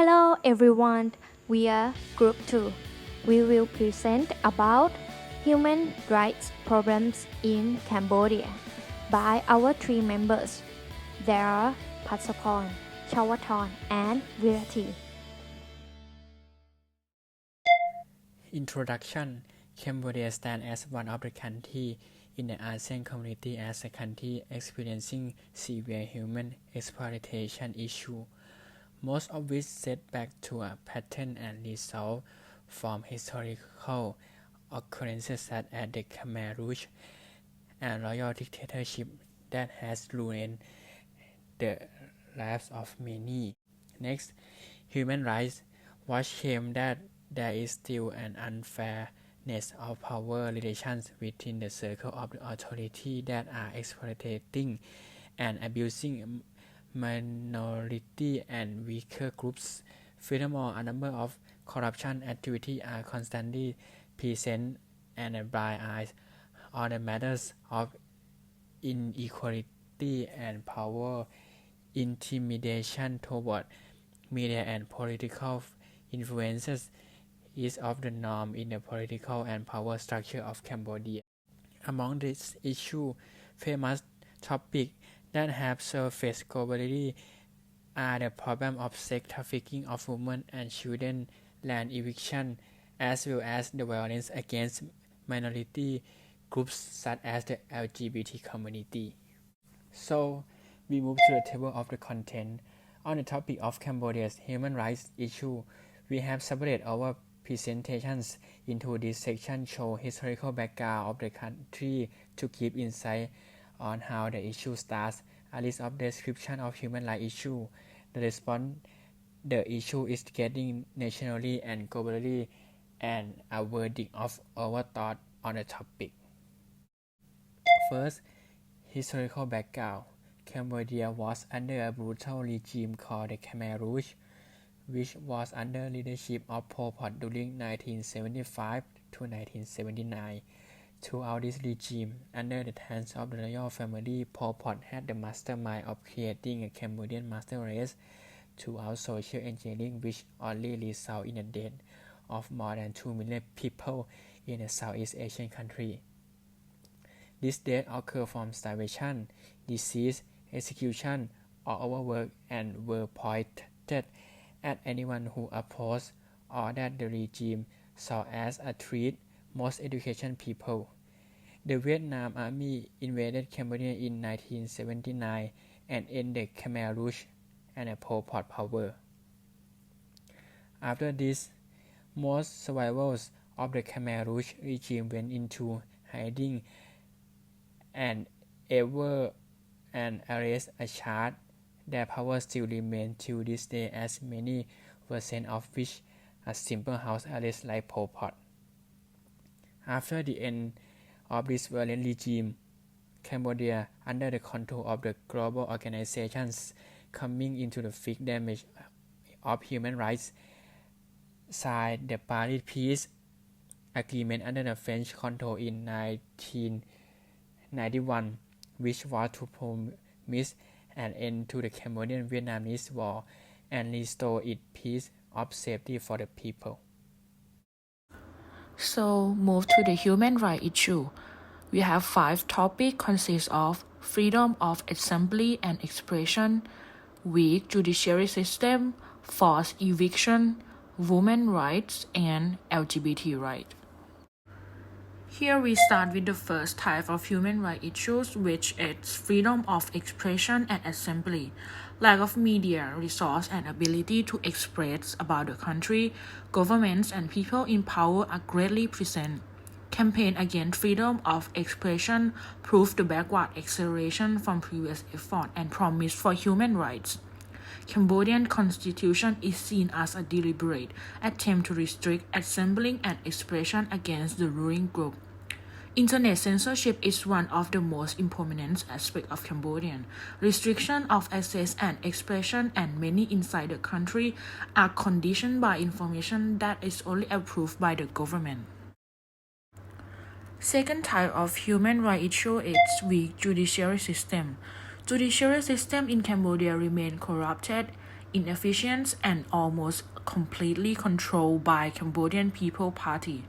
Hello everyone, we are Group 2. We will present about human rights problems in Cambodia by our three members. There are Patsapon, Chawaton and Virati. Introduction. Cambodia stands as one of the countries in the ASEAN community as a country experiencing severe human exploitation issue, most of which set back to a pattern and result from historical occurrences such as the Khmer Rouge and royal dictatorship that has ruined the lives of many. Next, Human Rights Watch claims that there is still an unfairness of power relations within the circle of the authority that are exploiting and abusing minority and weaker groups. Furthermore, a number of corruption activities are constantly present and a blind eyes on the matters of inequality and power intimidation toward media and political influences is of the norm in the political and power structure of Cambodia. Among these issues, famous topics that have surfaced globally are the problem of sex trafficking of women and children, land eviction, as well as the violence against minority groups such as the LGBT community. So, we move to the table of the content. On the topic of Cambodia's human rights issue, we have separated our presentations into this section show historical background of the country to give insight on how the issue starts, a list of description of human rights issue, the response the issue is getting nationally and globally, and a verdict of our thought on the topic. First, historical background. Cambodia was under a brutal regime called the Khmer Rouge, which was under leadership of Pol Pot during 1975 to 1979. Throughout this regime, under the hands of the royal family, Pol Pot had the mastermind of creating a Cambodian master race throughout social engineering, which only resulted in the death of more than 2 million people in a Southeast Asian country. This death occurred from starvation, disease, execution, or overwork, and were pointed at anyone who opposed or that the regime saw as a threat, most education people. The Vietnam Army invaded Cambodia in 1979 and ended Khmer Rouge and the Pol Pot power. After this, most survivors of the Khmer Rouge regime went into hiding and ever and arrest a charge. Their power still remains to this day, as many percent of which are simple house arrest like Pol Pot. After the end of this violent regime, Cambodia, under the control of the global organizations coming into the thick damage of human rights, signed the Paris Peace Agreement under the French control in 1991, which was to promise an end to the Cambodian-Vietnamese war and restore its peace of safety for the people. So, move to the human rights issue. We have 5 topics consist of freedom of assembly and expression, weak judiciary system, forced eviction, women's rights, and LGBT rights. Here we start with the first type of human rights issues, which is freedom of expression and assembly. Lack of media, resource, and ability to express about the country, governments, and people in power are greatly present. Campaign against freedom of expression prove the backward acceleration from previous effort and promise for human rights. Cambodian constitution is seen as a deliberate attempt to restrict assembling and expression against the ruling group. Internet censorship is one of the most prominent aspects of Cambodian. Restriction of access and expression and many inside the country are conditioned by information that is only approved by the government. Second type of human rights issue is weak judiciary system. Judiciary system in Cambodia remain corrupted, inefficient, and almost completely controlled by Cambodian People Party.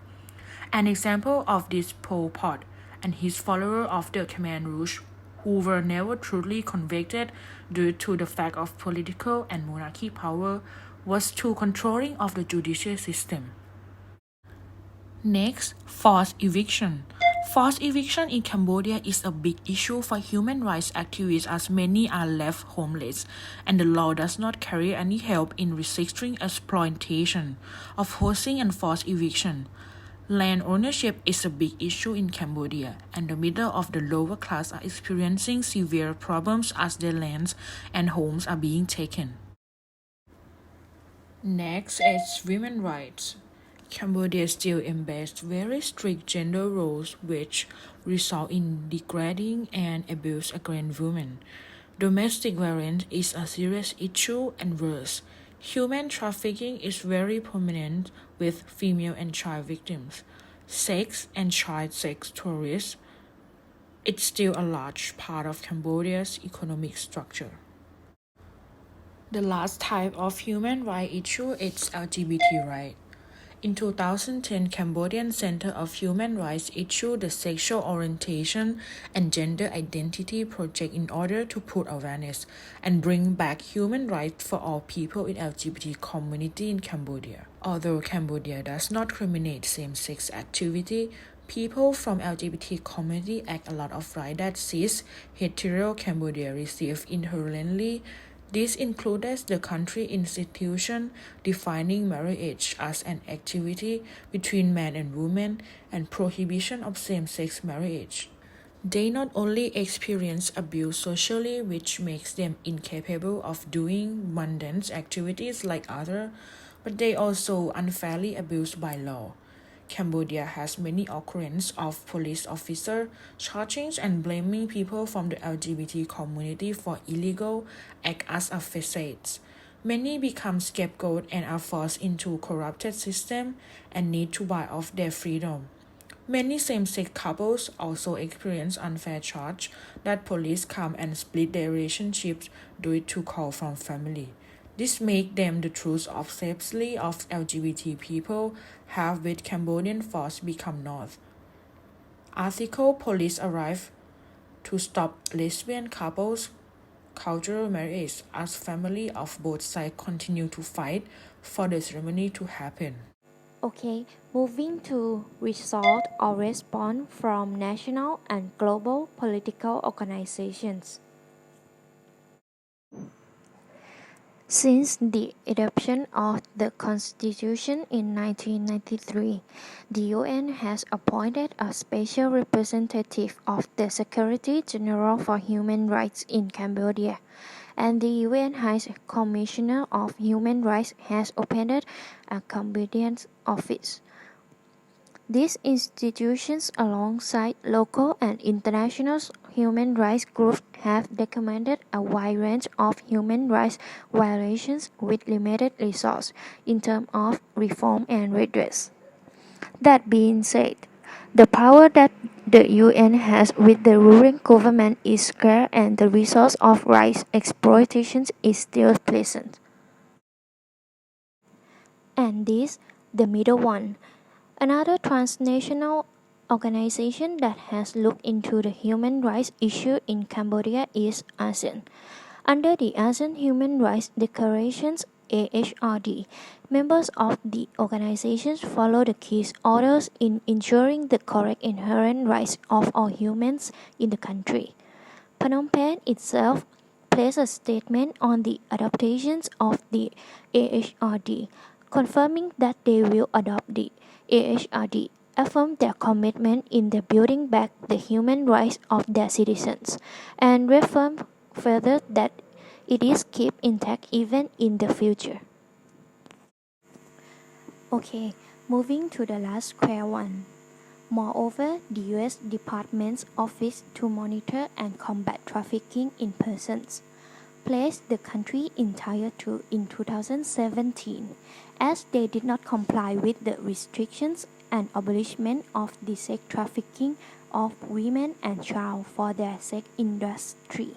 An example of this Pol Pot and his followers of the Khmer Rouge, who were never truly convicted due to the fact of political and monarchy power, was too controlling of the judicial system. Next, forced eviction. Forced eviction in Cambodia is a big issue for human rights activists as many are left homeless, and the law does not carry any help in resisting exploitation of housing and forced eviction. Land ownership is a big issue in Cambodia, and the middle of the lower class are experiencing severe problems as their lands and homes are being taken. Next is women's rights. Cambodia still embeds very strict gender roles which result in degrading and abuse against women. Domestic violence is a serious issue and worse. Human trafficking is very prominent with female and child victims. Sex and child sex tourists. It's still a large part of Cambodia's economic structure. The last type of human rights issue is LGBT rights. In 2010, Cambodian Center of Human Rights issued the Sexual Orientation and Gender Identity Project in order to put awareness and bring back human rights for all people in LGBT community in Cambodia. Although Cambodia does not criminate same-sex activity, people from LGBT community act a lot of rights that cis hetero Cambodia receive inherently. This includes the country institution defining marriage as an activity between man and woman and prohibition of same-sex marriage. They not only experience abuse socially, which makes them incapable of doing mundane activities like others, but they also unfairly abused by law. Cambodia has many occurrences of police officers charging and blaming people from the LGBT community for illegal acts as a facade. Many become scapegoats and are forced into corrupted system and need to buy off their freedom. Many same-sex couples also experience unfair charge that police come and split their relationships due to call from family. This makes them the true obsessively of LGBT people have with Cambodian force become north. Article police arrive to stop lesbian couples cultural marriage as family of both sides continue to fight for the ceremony to happen. Okay, moving to result or response from national and global political organizations. Since the adoption of the Constitution in 1993, the UN has appointed a special representative of the Secretary General for Human Rights in Cambodia, and the UN High Commissioner of Human Rights has opened a Cambodian office. These institutions, alongside local and international human rights groups, have documented a wide range of human rights violations with limited resources in terms of reform and redress. That being said, the power that the UN has with the ruling government is scarce and the resource of rights exploitation is still present. And this, the middle one. Another transnational organization that has looked into the human rights issue in Cambodia is ASEAN. Under the ASEAN Human Rights Declarations AHRD, members of the organizations follow the key orders in ensuring the correct inherent rights of all humans in the country. Phnom Penh itself placed a statement on the adaptations of the AHRD, confirming that they will adopt the AHRD, affirm their commitment in the building back the human rights of their citizens, and reaffirm further that it is kept intact even in the future. Okay, moving to the last square one. Moreover, the U.S. Department's Office to Monitor and Combat Trafficking in Persons placed the country in Tier 2 in 2017 as they did not comply with the restrictions and abolishment of the sex trafficking of women and children for their sex industry.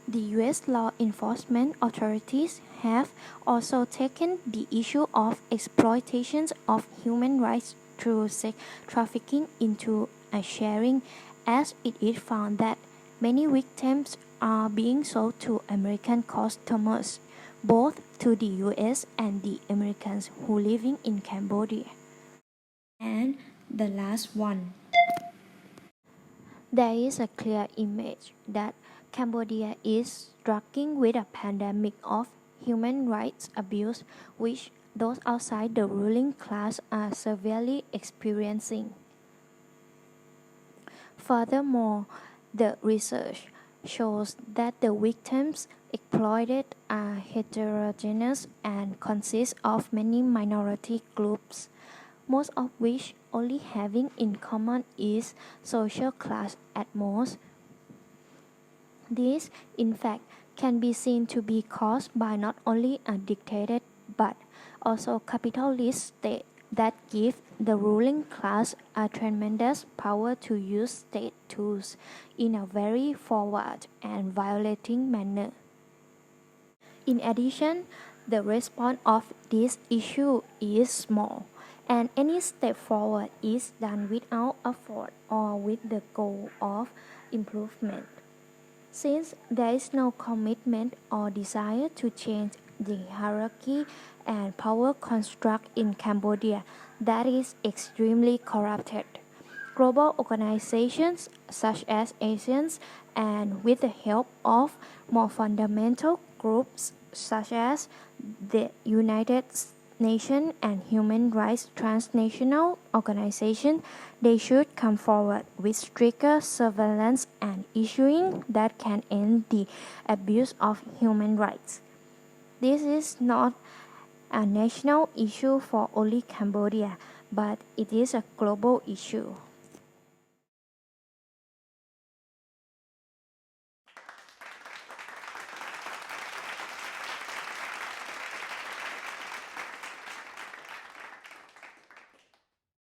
The US law enforcement authorities have also taken the issue of exploitation of human rights through sex trafficking into a sharing, as it is found that many victims are being sold to American customers, both to the US and the Americans who living in Cambodia. And the last one. There is a clear image that Cambodia is struggling with a pandemic of human rights abuse, which those outside the ruling class are severely experiencing. Furthermore, the research shows that the victims exploited are heterogeneous and consist of many minority groups, most of which only having in common is social class at most. This, in fact, can be seen to be caused by not only a dictated but also capitalist state that give the ruling class a tremendous power to use state tools in a very forward and violating manner. In addition, the response of this issue is small, and any step forward is done without effort or with the goal of improvement. Since there is no commitment or desire to change the hierarchy and power construct in Cambodia that is extremely corrupted, global organizations such as ASEAN and with the help of more fundamental groups such as the United Nations and human rights transnational organizations, they should come forward with stricter surveillance and issuing that can end the abuse of human rights. This is not a national issue for only Cambodia, but it is a global issue.